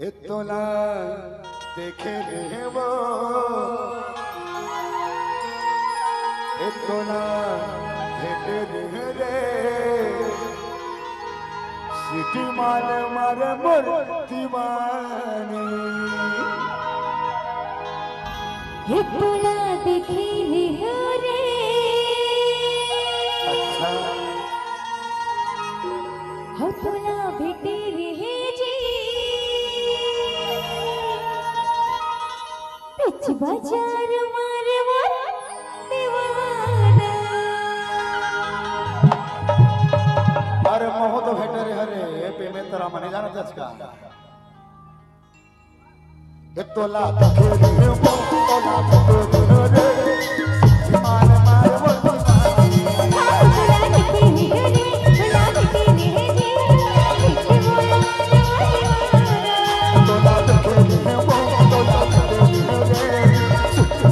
इतना देखे रे वो इतना भेटे रे सिटी मार मार मूर्ति मानी इतना देखे रे अच्छा हो तुला भेटे रे जी पिच बाजार मारवा दीवाना अरे मोह तो भेटे रे हरे पे में तेरा मने जाना जचका ये तोला देखे रे वो तोला भेटे रे मार मार वो तुला देखे रे तुला भेटे रे जी पिच बोला तोला देखे रे वो तोला भेटे रे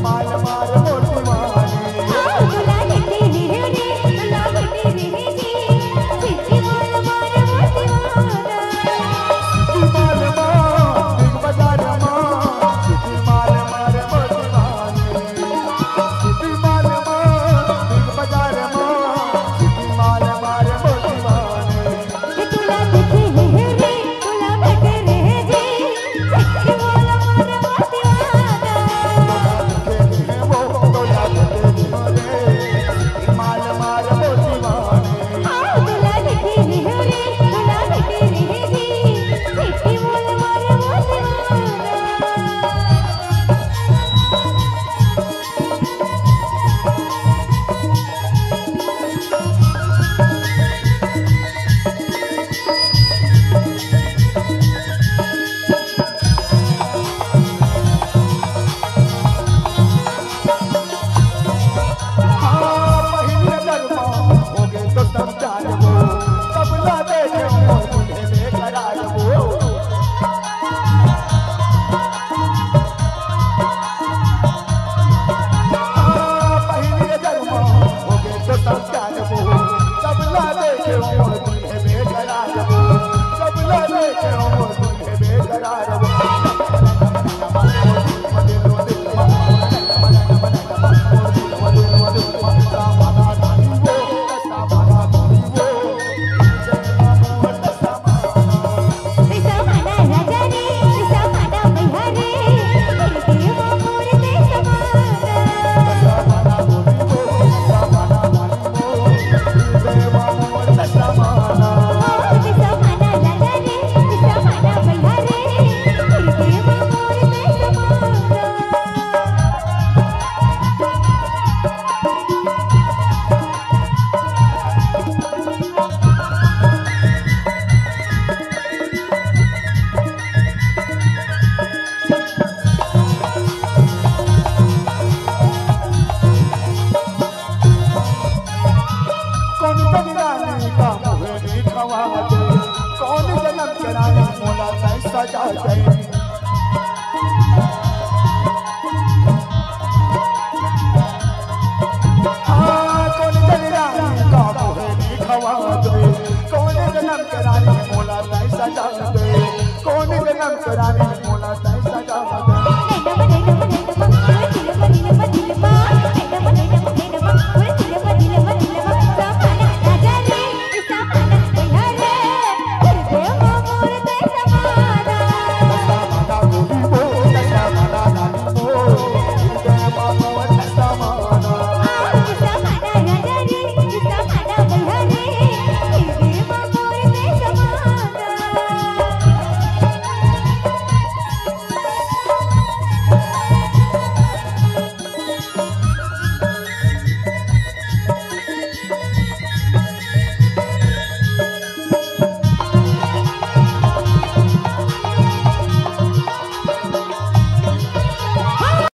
मार मार वो दीवानी तुला देखे रे तुला भेटे रे जी पिच बोला कौन जन्म करानी